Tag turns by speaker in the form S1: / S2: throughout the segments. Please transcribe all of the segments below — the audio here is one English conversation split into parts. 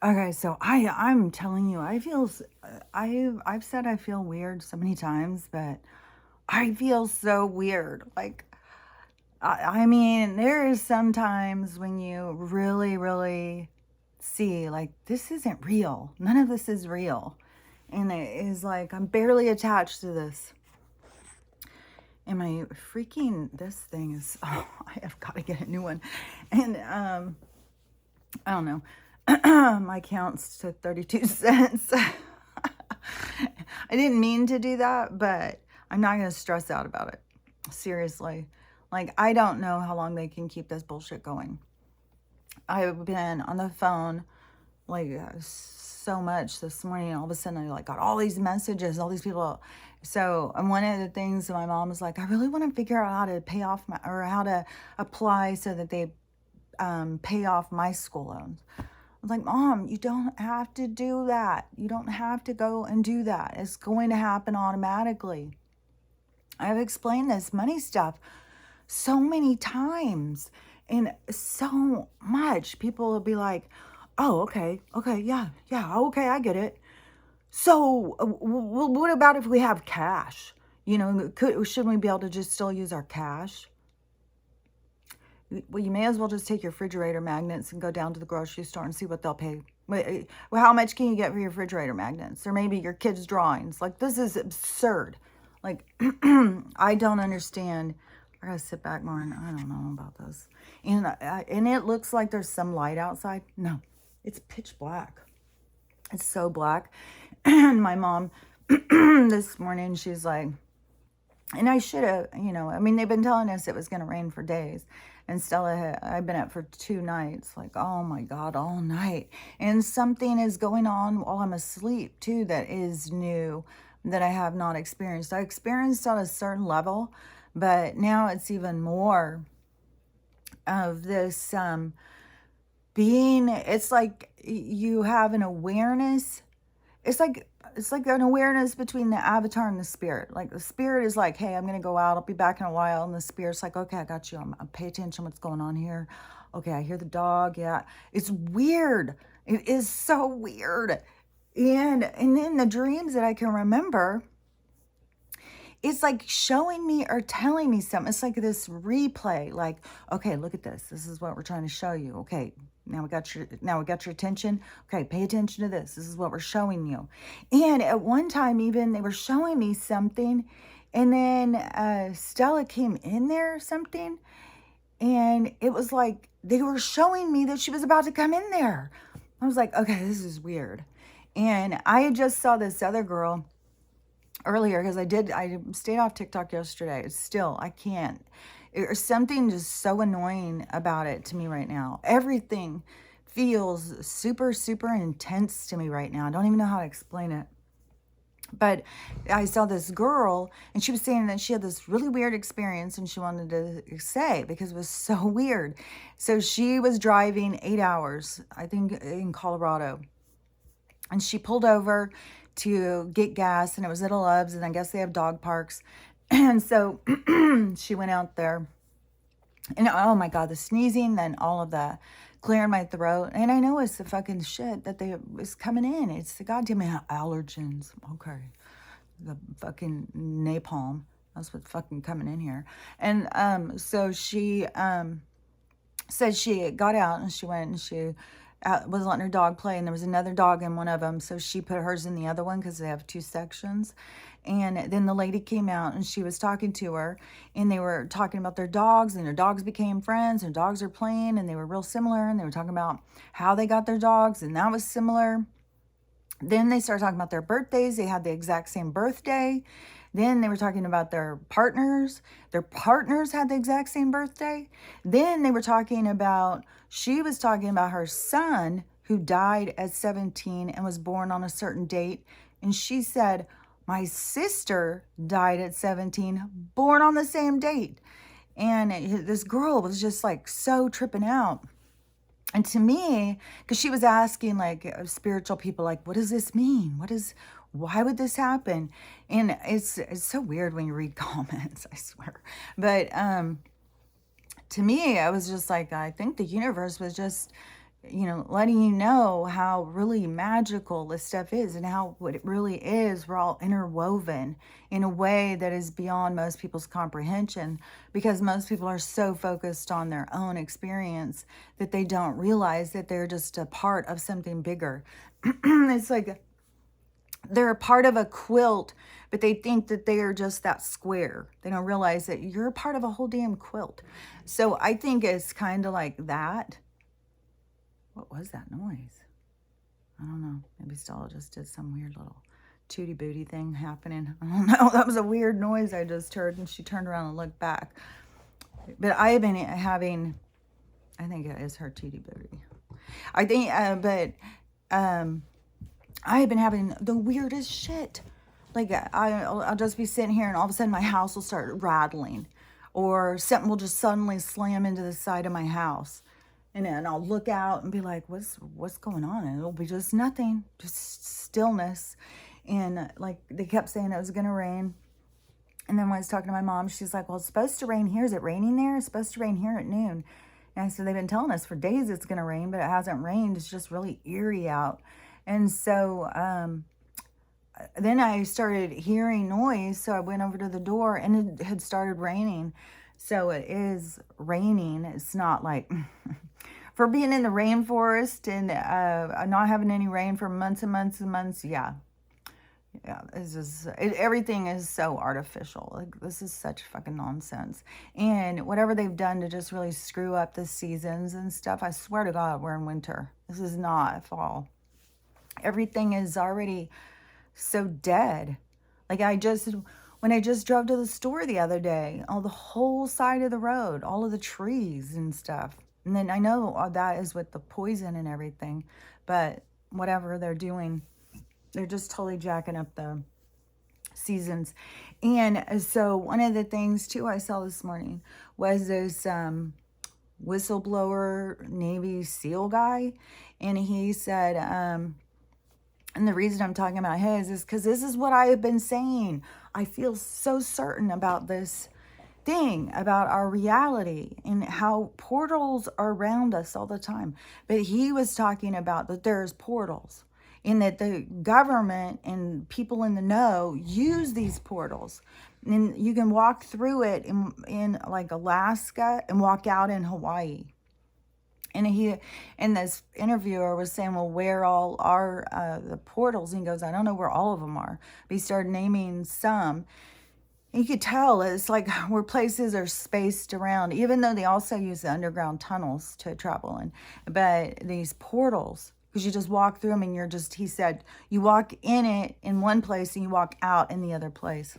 S1: Okay, so I'm telling you, I've said I feel weird so many times, but I feel so weird. Like I mean, there is sometimes when you really, really see like this isn't real. None of this is real. And it is like I'm barely attached to this. And my freaking this thing is oh, I have got to get a new one. And I don't know. My count's to 32 cents. I didn't mean to do that, but I'm not going to stress out about it. Seriously. Like, I don't know how long they can keep this bullshit going. I've been on the phone, like, so much this morning. And all of a sudden, I, like, got all these messages, all these people. So, and one of the things that my mom was like, I really want to figure out how to pay off my, or how to apply so that they pay off my school loans. I was like, Mom, you don't have to do that. You don't have to go and do that. It's going to happen automatically. I've explained this money stuff so many times and so much. People will be like, oh, okay, yeah, okay, I get it. So what about if we have cash? You know, shouldn't we be able to just still use our cash? Well, you may as well just take your refrigerator magnets and go down to the grocery store and see what they'll pay. Well, how much can you get for your refrigerator magnets? Or maybe your kids' drawings. Like, this is absurd. Like, I don't understand. I gotta sit back more and I don't know about this. And it looks like there's some light outside. No, it's pitch black. It's so black. And my mom this morning, she's like, and I should have, you know, I mean, they've been telling us it was going to rain for days. And Stella, I've been up for 2 nights, like, oh my God, all night. And something is going on while I'm asleep too that is new, that I have not experienced. I experienced on a certain level, but now it's even more of this being, it's like you have an awareness. It's like an awareness between the avatar and the spirit. Like, the spirit is like, hey, I'm going to go out. I'll be back in a while. And the spirit's like, okay, I got you. I'm pay attention what's going on here. Okay, I hear the dog. Yeah. It's weird. It is so weird. And then the dreams that I can remember, it's like showing me or telling me something. It's like this replay, like, okay, look at this. This is what we're trying to show you. Okay, now we got your attention. Okay, pay attention to this. This is what we're showing you. And at one time, even they were showing me something, and then Stella came in there or something, and it was like they were showing me that she was about to come in there. I was like, okay, this is weird. And I just saw this other girl earlier because I stayed off TikTok yesterday. Still, I can't. There's something just so annoying about it to me right now. Everything feels super, super intense to me right now. I don't even know how to explain it. But I saw this girl, and she was saying that she had this really weird experience, and she wanted to say because it was so weird. So she was driving 8 hours, I think, in Colorado. And she pulled over to get gas, and it was at a Love's, and I guess they have dog parks. And so she went out there, and oh my God, the sneezing, then all of the clearing my throat. And I know it's the fucking shit that is coming in. It's the goddamn allergens. Okay. The fucking napalm. That's what's fucking coming in here. And so she said she got out and she went and she was letting her dog play, and there was another dog in one of them, so she put hers in the other one because they have 2 sections. And then the lady came out and she was talking to her, and they were talking about their dogs, and their dogs became friends, and dogs are playing, and they were real similar, and they were talking about how they got their dogs, and that was similar. Then they started talking about their birthdays. They had the exact same birthday. Then they were talking about their partners. Their partners had the exact same birthday. Then they were talking about, she was talking about her son who died at 17 and was born on a certain date. And she said, my sister died at 17, born on the same date. And this girl was just like so tripping out. And to me, because she was asking like spiritual people, like, what does this mean? Why would this happen? And it's so weird when you read comments, I swear. But to me, I was just like, I think the universe was just letting you know how really magical this stuff is and how what it really is. We're all interwoven in a way that is beyond most people's comprehension, because most people are so focused on their own experience that they don't realize that they're just a part of something bigger. It's like they're a part of a quilt, but they think that they are just that square. They don't realize that you're a part of a whole damn quilt. So I think it's kind of like that. What was that noise? I don't know. Maybe Stella just did some weird little tooty booty thing happening. I don't know. That was a weird noise I just heard, and she turned around and looked back. But I have been having, I think it is her tooty booty. I think, I have been having the weirdest shit. Like, I'll just be sitting here and all of a sudden my house will start rattling, or something will just suddenly slam into the side of my house. And then I'll look out and be like, what's going on? And it'll be just nothing, just stillness. And like they kept saying it was going to rain. And then when I was talking to my mom, she's like, well, it's supposed to rain here. Is it raining there? It's supposed to rain here at noon. And so they've been telling us for days it's going to rain, but it hasn't rained. It's just really eerie out. And so then I started hearing noise. So I went over to the door and it had started raining. So it is raining. It's not like for being in the rainforest and not having any rain for months and months and months. Yeah. Everything is so artificial. Like, this is such fucking nonsense. And whatever they've done to just really screw up the seasons and stuff, I swear to God, we're in winter. This is not fall. Everything is already so dead. Like, when I just drove to the store the other day, the whole side of the road, all of the trees and stuff. And then I know that is with the poison and everything, but whatever they're doing, they're just totally jacking up the seasons. And so one of the things too I saw this morning was this whistleblower Navy SEAL guy. And he said, and the reason I'm talking about his is because this is what I have been saying. I feel so certain about this thing, about our reality and how portals are around us all the time. But he was talking about that there's portals, and that the government and people in the know use these portals. And you can walk through it in like Alaska and walk out in Hawaii. And this interviewer was saying, well, where all are the portals? And he goes, I don't know where all of them are. But he started naming some. And you could tell it's like where places are spaced around, even though they also use the underground tunnels to travel in. But these portals, because you just walk through them and he said, you walk in it in one place and you walk out in the other place.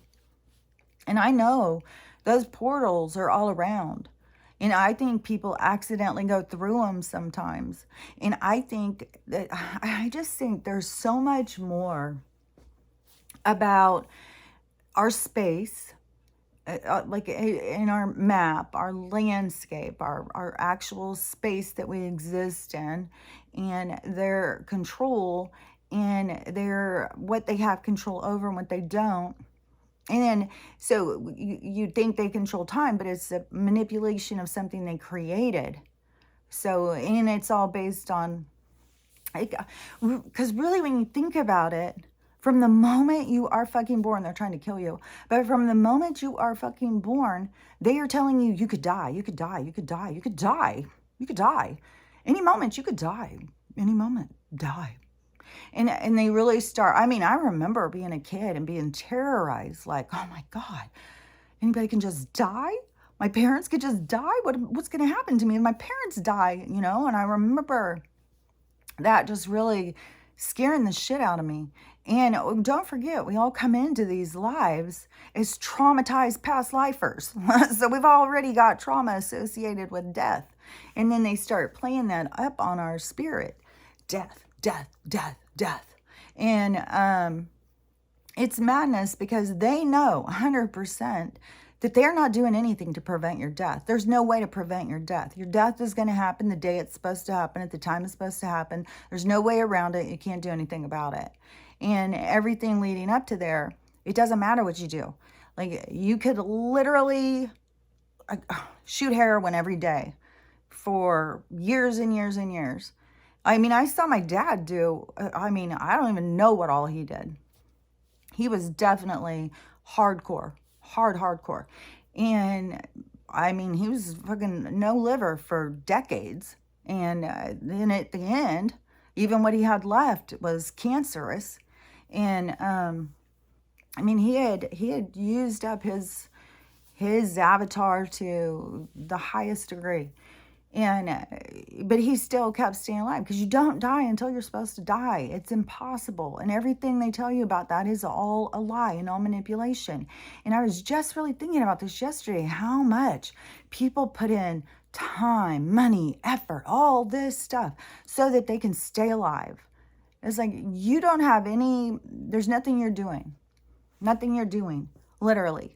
S1: And I know those portals are all around. And I think people accidentally go through them sometimes. And I just think there's so much more about our space, like in our map, our landscape, our actual space that we exist in, and their control, and what they have control over and what they don't. And then, so you think they control time, but it's a manipulation of something they created. So, and it's all based on, because really when you think about it, from the moment you are fucking born, they're trying to kill you. But from the moment you are fucking born, they are telling you, you could die, you could die, you could die, you could die, you could die. Any moment you could die, any moment, die. And they really start, I mean, I remember being a kid and being terrorized, like, oh my God, anybody can just die? My parents could just die? What's going to happen to me if my parents die, And I remember that just really scaring the shit out of me. And don't forget, we all come into these lives as traumatized past lifers. So we've already got trauma associated with death. And then they start playing that up on our spirit. Death, death, death, death. And it's madness, because they know 100% that they're not doing anything to prevent your death. There's no way to prevent your death. Your death is going to happen the day it's supposed to happen, at the time it's supposed to happen. There's no way around it. You can't do anything about it. And everything leading up to there, it doesn't matter what you do. Like, you could literally shoot heroin every day for years and years and years. I mean, I saw my dad do, I mean, I don't even know what all he did. He was definitely hardcore, hardcore. And I mean, he was fucking no liver for decades. And then at the end, even what he had left was cancerous. And I mean, he had used up his avatar to the highest degree. And but he still kept staying alive, because you don't die until you're supposed to die. It's impossible. And everything they tell you about that is all a lie and all manipulation. And I was just really thinking about this yesterday, how much people put in time, money, effort, all this stuff so that they can stay alive. It's like, you don't have any, there's nothing you're doing. Nothing you're doing, literally,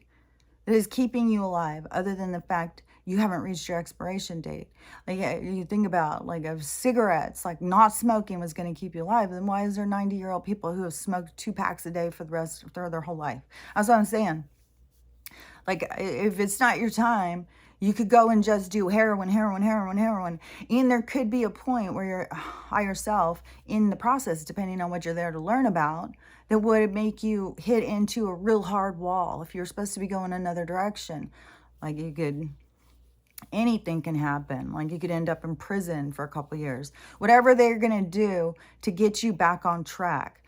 S1: that is keeping you alive, other than the fact you haven't reached your expiration date. Like, you think about, like, if cigarettes, like not smoking was going to keep you alive, then why is there 90-year-old people who have smoked 2 packs a day for the rest of their whole life? That's what I'm saying. Like, if it's not your time, you could go and just do heroin. And there could be a point where you're higher self in the process, depending on what you're there to learn about, that would make you hit into a real hard wall if you're supposed to be going another direction. Like, you could, anything can happen. Like, you could end up in prison for a couple years. Whatever they're going to do to get you back on track.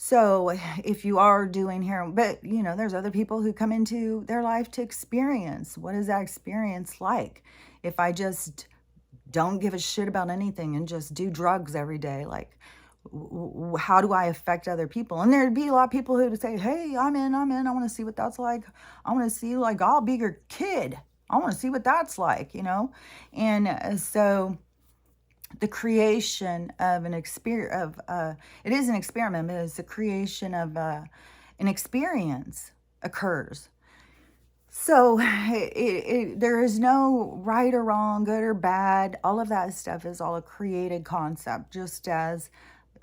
S1: So if you are doing heroin, but you know, there's other people who come into their life to experience. What is that experience like? If I just don't give a shit about anything and just do drugs every day, like, how do I affect other people? And there'd be a lot of people who would say, hey, I'm in. I want to see what that's like. I want to see, like, I'll be your kid. I want to see what that's like, you know? And so the creation of an experience it is an experiment, but it's the creation of an experience occurs. So there is no right or wrong, good or bad. All of that stuff is all a created concept, just as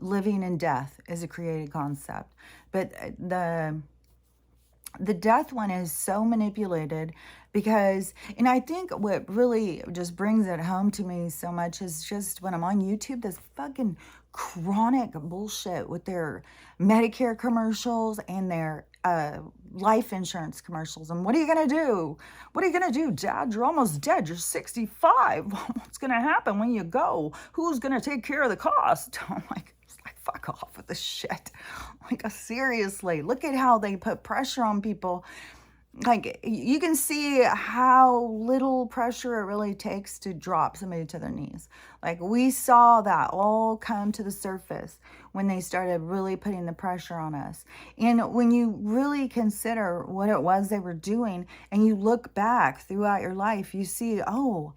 S1: living and death is a created concept. But the death one is so manipulated, because, and I think what really just brings it home to me so much is just when I'm on YouTube, this fucking chronic bullshit with their Medicare commercials and their life insurance commercials. And what are you going to do? What are you going to do, Dad? You're almost dead. You're 65. What's going to happen when you go? Who's going to take care of the cost? I'm like, fuck off with this shit. Like, seriously, look at how they put pressure on people. Like, you can see how little pressure it really takes to drop somebody to their knees. Like, we saw that all come to the surface when they started really putting the pressure on us. And when you really consider what it was they were doing, and you look back throughout your life, you see, oh,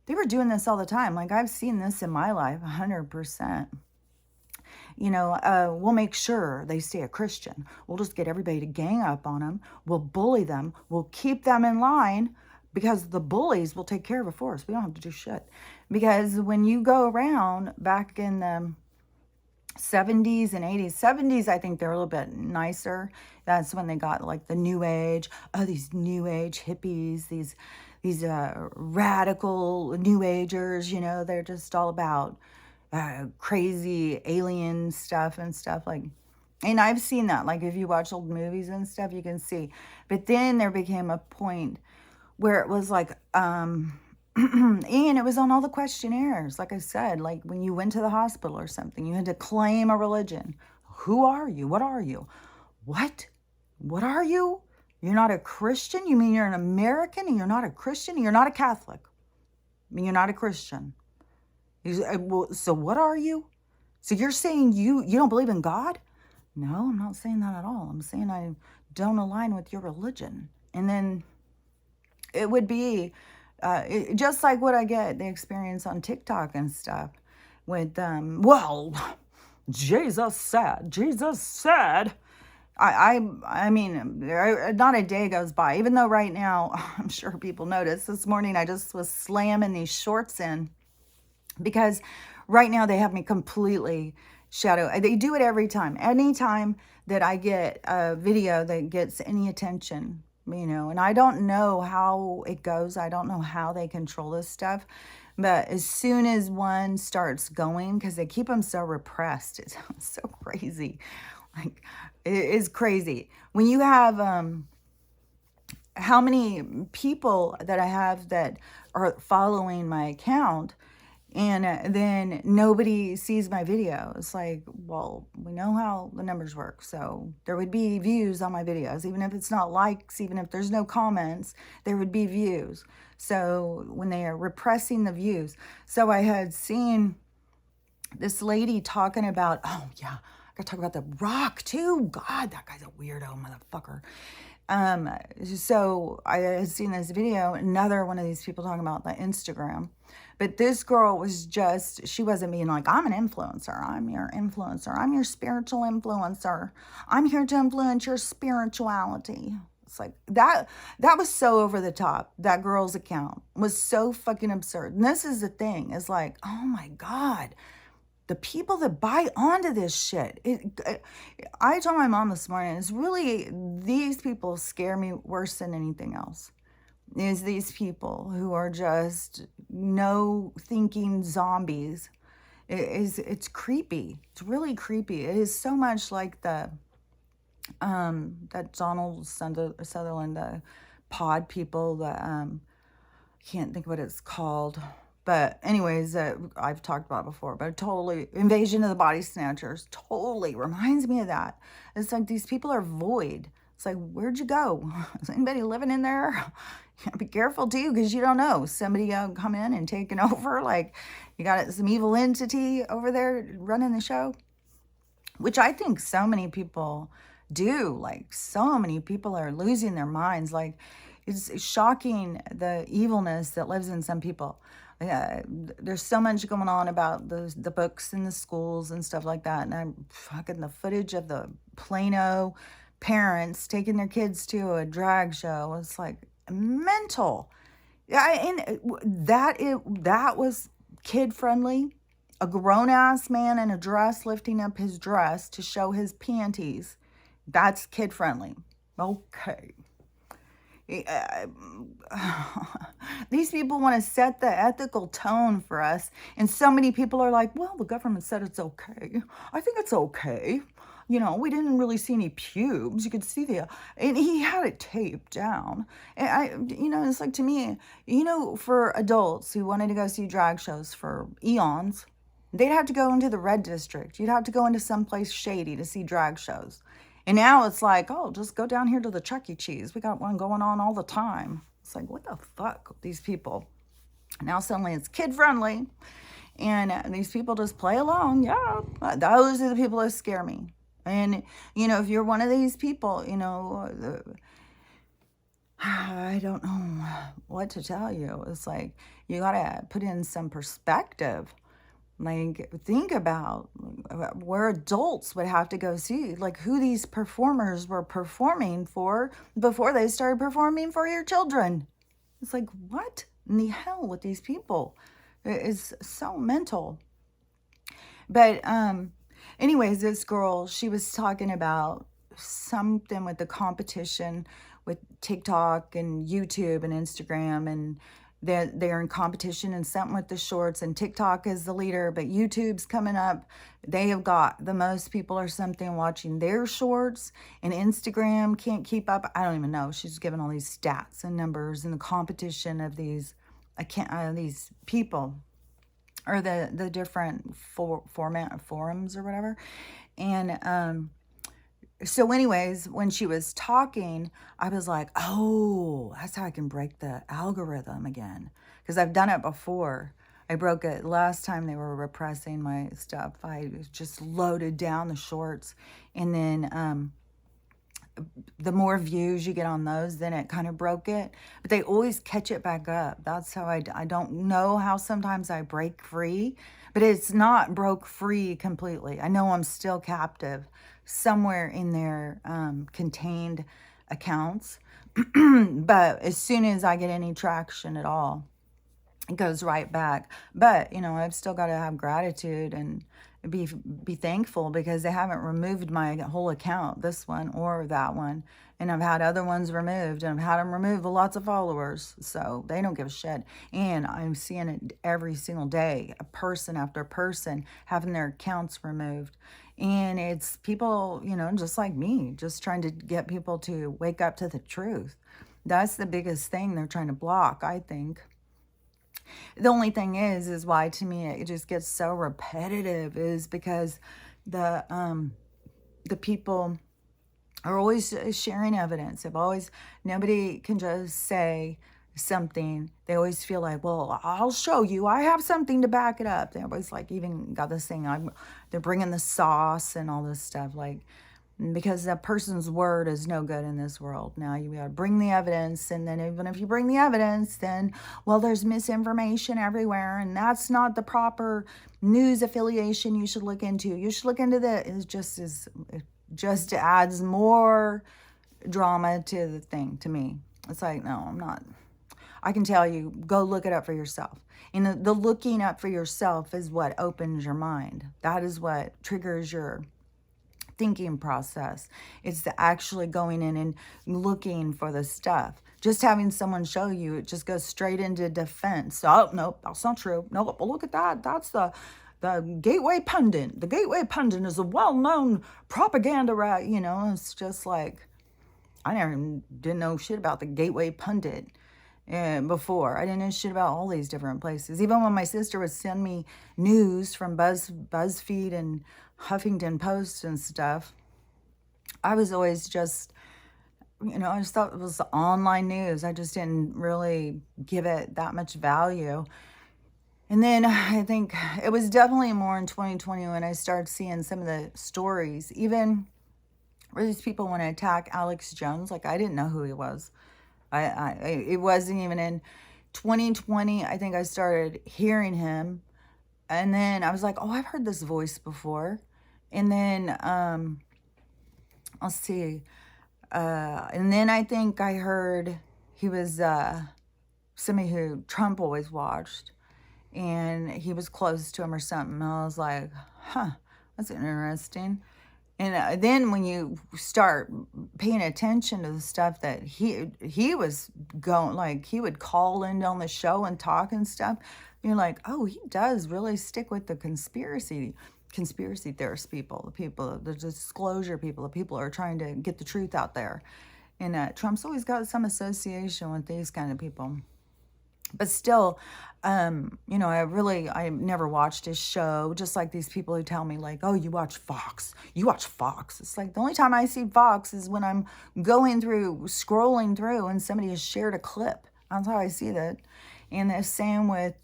S1: they were doing this all the time. Like, I've seen this in my life 100%. You know, we'll make sure they stay a Christian. We'll just get everybody to gang up on them. We'll bully them. We'll keep them in line, because the bullies will take care of it for us. We don't have to do shit. Because when you go around back in the 70s and 80s, 70s, I think they're a little bit nicer. That's when they got, like, the new age. Oh, these new age hippies, these radical new agers, you know, they're just all about crazy alien stuff and stuff, like, and I've seen that, like, if you watch old movies and stuff, you can see. But then there became a point where it was like, and it was on all the questionnaires, like I said, like when you went to the hospital or something, you had to claim a religion. Who are you? What are you? What are you? You're not a Christian? You mean you're an American and you're not a Christian? And you're not a Catholic? I mean, you're not a Christian. So what are you? So you're saying you don't believe in God? No, I'm not saying that at all. I'm saying I don't align with your religion. And then it would be just like what I get the experience on TikTok and stuff with, well, Jesus said. I mean, not a day goes by, even though right now, I'm sure people notice, this morning I just was slamming these shorts in, because right now they have me completely shadow. They do it every time. Anytime that I get a video that gets any attention, you know, and I don't know how it goes. I don't know how they control this stuff. But as soon as one starts going, because they keep them so repressed, it sounds so crazy. Like, it is crazy. When you have how many people that I have that are following my account, and then nobody sees my video. It's like, well, we know how the numbers work. So there would be views on my videos, even if it's not likes, even if there's no comments, there would be views. So when they are repressing the views. So I had seen this lady talking about, oh yeah, I gotta talk about The Rock too. God, that guy's a weirdo motherfucker. So I had seen this video, another one of these people talking about the Instagram. But this girl was just, she wasn't being like, I'm an influencer. I'm your influencer. I'm your spiritual influencer. I'm here to influence your spirituality. It's like that was so over the top. That girl's account was so fucking absurd. And this is the thing, is like, oh my God, the people that buy onto this shit. I told my mom this morning, it's really, these people scare me worse than anything else. Is these people who are just no thinking zombies. It's creepy. It's really creepy. It is so much like the that Donald Sutherland, the pod people, the can't think what it's called. But anyways, I've talked about it before, but totally, Invasion of the Body Snatchers totally reminds me of that. It's like these people are void. It's like, where'd you go? Is anybody living in there? Be careful too, because you don't know. Somebody come in and taking over. Like, you got some evil entity over there running the show, which I think so many people do. Like, so many people are losing their minds. Like, it's shocking the evilness that lives in some people. There's so much going on about the books in the schools and stuff like that. And I'm fucking the footage of the Plano parents taking their kids to a drag show. It's like mental. Yeah, and that was kid friendly. A grown ass man in a dress lifting up his dress to show his panties. That's kid friendly. Okay. These people want to set the ethical tone for us, and so many people are like, well, the government said it's okay. I think it's okay. You know, we didn't really see any pubes. You could see and he had it taped down. And it's like, to me, for adults who wanted to go see drag shows for eons, they'd have to go into the red district. You'd have to go into someplace shady to see drag shows. And now it's like, oh, just go down here to the Chuck E. Cheese. We got one going on all the time. It's like, what the fuck, these people? Now suddenly it's kid friendly, and these people just play along. Yeah, those are the people that scare me. And, if you're one of these people, I don't know what to tell you. It's like, you got to put in some perspective. Like, think about where adults would have to go see, like, who these performers were performing for before they started performing for your children. It's like, what in the hell with these people? It is so mental. But anyways, this girl, she was talking about something with the competition with TikTok and YouTube and Instagram, and they're in competition and something with the shorts, and TikTok is the leader, but YouTube's coming up. They have got the most people or something watching their shorts, and Instagram can't keep up. I don't even know. She's given all these stats and numbers and the competition of these people, or the different forums or whatever. And so anyways, when she was talking, I was like, oh, that's how I can break the algorithm again. Because I've done it before. I broke it last time they were repressing my stuff. I just loaded down the shorts. And then the more views you get on those, then it kind of broke it. But they always catch it back up. That's how I don't know how sometimes I break free. But it's not broke free completely. I know I'm still captive somewhere in their contained accounts. But as soon as I get any traction at all, it goes right back. But, I've still got to have gratitude and be be thankful because they haven't removed my whole account, this one or that one. And I've had other ones removed, and I've had them remove lots of followers. So they don't give a shit. And I'm seeing it every single day, a person after person having their accounts removed. And it's people, just like me, just trying to get people to wake up to the truth. That's the biggest thing they're trying to block, I think. The only thing is why to me it just gets so repetitive is because the people are always sharing evidence. They've always, nobody can just say something. They always feel like, well, I'll show you. I have something to back it up. They always like even got this thing. They're bringing the sauce and all this stuff. Like, because a person's word is no good in this world. Now you gotta bring the evidence, and then even if you bring the evidence, then, well, there's misinformation everywhere, and that's not the proper news affiliation you should look into. You should look into it just adds more drama to the thing to me. It's like, no, I'm not. I can tell you, go look it up for yourself. And the looking up for yourself is what opens your mind. That is what triggers your thinking process. It's the actually going in and looking for the stuff. Just having someone show you, it just goes straight into defense. Oh, nope, that's not true. Nope, well, look at that. That's the Gateway Pundit. The Gateway Pundit is a well-known propaganda rat. It's just like, I didn't know shit about the Gateway Pundit before. I didn't know shit about all these different places. Even when my sister would send me news from BuzzFeed and Huffington Post and stuff, I was always just, I just thought it was online news. I just didn't really give it that much value. And then I think it was definitely more in 2020 when I started seeing some of the stories, even where these people want to attack Alex Jones. Like, I didn't know who he was. It wasn't even in 2020. I think I started hearing him. And then I was like, oh, I've heard this voice before. And then, let's see. And then I think I heard he was somebody who Trump always watched. And he was close to him or something. I was like, huh, that's interesting. And then when you start paying attention to the stuff that he was going, like he would call in on the show and talk and stuff, you're like, oh, he does really stick with the conspiracy theorist people, the disclosure people, the people who are trying to get the truth out there. And Trump's always got some association with these kind of people. But still, I never watched his show, just like these people who tell me like, oh, you watch Fox. It's like the only time I see Fox is when I'm scrolling through and somebody has shared a clip. That's how I see that. And the same with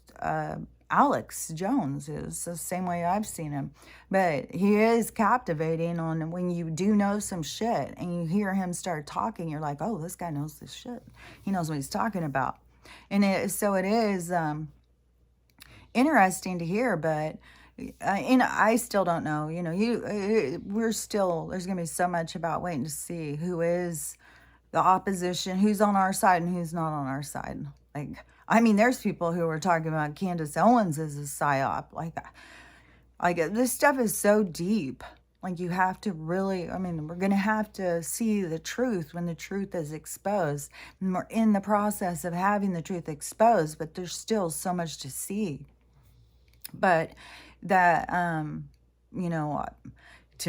S1: Alex Jones is the same way I've seen him. But he is captivating on when you do know some shit and you hear him start talking, you're like, oh, this guy knows this shit. He knows what he's talking about. And so it is interesting to hear, but I still don't know. There's going to be so much about waiting to see who is the opposition, who's on our side and who's not on our side. There's people who are talking about Candace Owens as a psyop. This stuff is so deep. Like, you have to really, we're going to have to see the truth when the truth is exposed. And we're in the process of having the truth exposed, but there's still so much to see. But that, to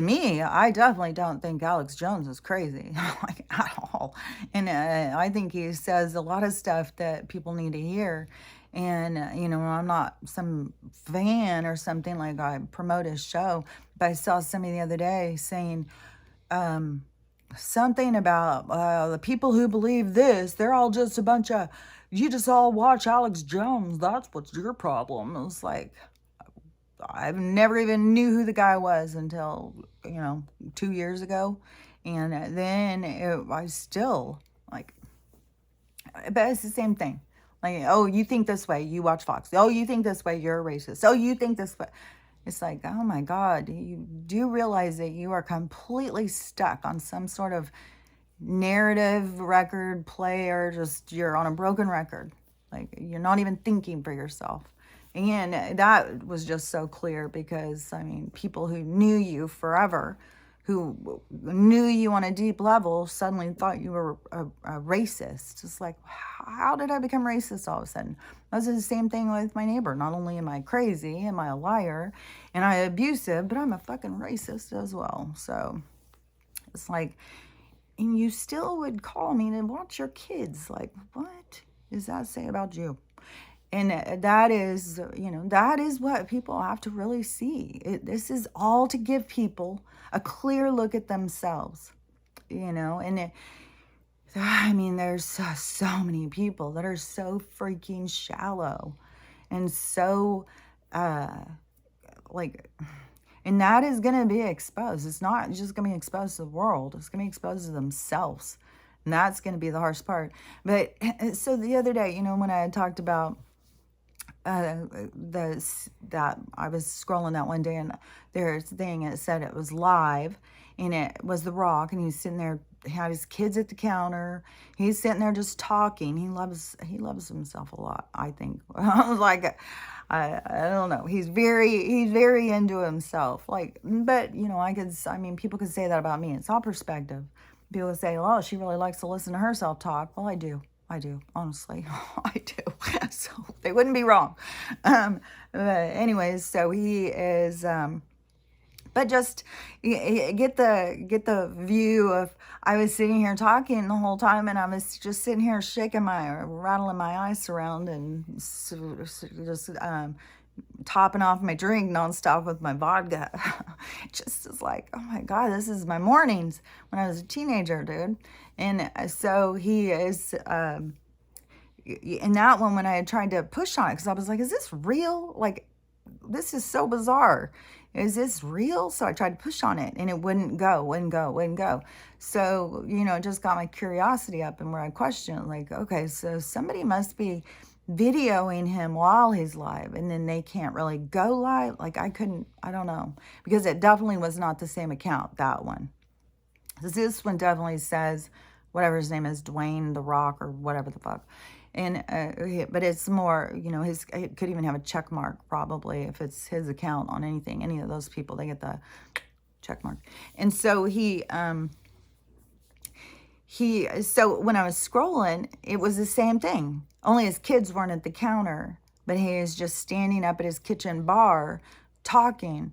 S1: me, I definitely don't think Alex Jones is crazy, at all. And I think he says a lot of stuff that people need to hear. And, I'm not some fan or something, like I promote his show, but I saw somebody the other day saying something about the people who believe this, they're all just a bunch of, you just all watch Alex Jones, that's what's your problem. It was like, I've never even knew who the guy was until, 2 years ago. And then I still, like, but it's the same thing. Like, oh, you think this way, you watch Fox. Oh, you think this way, you're a racist. Oh, you think this way. It's like, oh my God, you do realize that you are completely stuck on some sort of narrative record player, just you're on a broken record. Like, you're not even thinking for yourself. And that was just so clear because, I mean, people who knew you forever, who knew you on a deep level, suddenly thought you were a racist. It's like, how did I become racist all of a sudden? That's the same thing with my neighbor. Not only am I crazy, am I a liar, and I'm abusive, but I'm a fucking racist as well. So it's like, and you still would call me to watch your kids. Like, what does that say about you? And that is, that is what people have to really see. This is all to give people a clear look at themselves, and I mean, there's so many people that are so freaking shallow and so, like, and that is going to be exposed. It's not just going to be exposed to the world. It's going to be exposed to themselves. And that's going to be the harsh part. But so the other day, when I had talked about that I was scrolling that one day, and there's a thing, it said it was live, and it was The Rock, and he's sitting there, had his kids at the counter, he's sitting there just talking. He loves himself a lot, I think. I was like, I don't know, he's very into himself, like, but I mean, people could say that about me. It's all perspective. People say, oh, she really likes to listen to herself talk. Well, I do, honestly. I do. So they wouldn't be wrong. But anyways, so he is, but just get the view of, I was sitting here talking the whole time, and I was just sitting here rattling my ice around, and just topping off my drink nonstop with my vodka. Just is like, oh my God, this is my mornings when I was a teenager, dude. And so he is, in that one, when I had tried to push on it, because I was like, is this real? Like, this is so bizarre. Is this real? So I tried to push on it, and it wouldn't go. So, it just got my curiosity up, and where I questioned, like, okay, so somebody must be videoing him while he's live, and then they can't really go live. Like, I don't know, because it definitely was not the same account, that one. This one definitely says, whatever his name is, Dwayne The Rock or whatever the fuck. And but it's more, it could even have a check mark, probably, if it's his account on anything. Any of those people, they get the check mark. And so so when I was scrolling, it was the same thing. Only his kids weren't at the counter, but he is just standing up at his kitchen bar talking.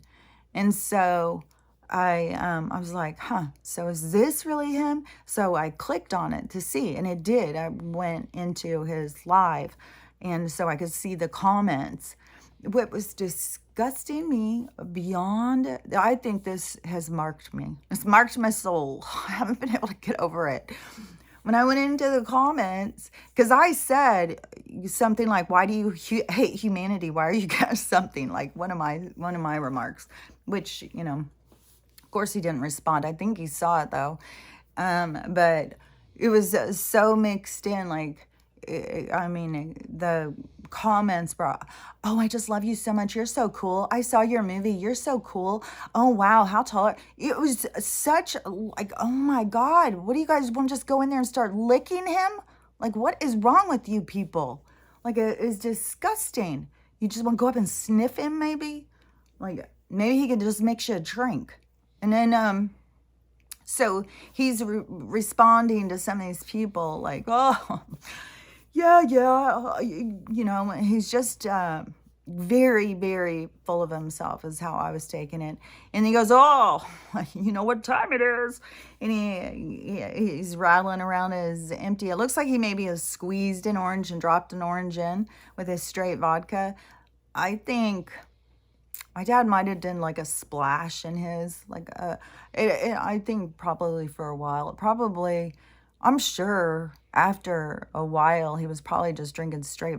S1: And so I was like, so is this really him? So I clicked on it to see, and it did. I went into his live, and so I could see the comments. What was disgusting me beyond, I think this has marked me. It's marked my soul. I haven't been able to get over it. When I went into the comments, because I said something like, why do you hate humanity? Why are you guys something? Like one of my remarks, which, of course he didn't respond. I think he saw it though. But it was so mixed in, like, I mean, the comments brought, oh, I just love you so much. You're so cool. I saw your movie. You're so cool. Oh, wow. How tall? It was such like, oh my God, what do you guys want to just go in there and start licking him? Like, what is wrong with you people? Like, it is disgusting. You just want to go up and sniff him, maybe? Like, maybe he could just make you a drink. And then, so he's responding to some of these people like, oh, yeah, he's just very, very full of himself is how I was taking it. And he goes, oh, you know what time it is? And he's rattling around his empty. It looks like he maybe has squeezed an orange and dropped an orange in with his straight vodka. I think my dad might have done like a splash in his, like, I think probably for a while. I'm sure after a while, he was probably just drinking straight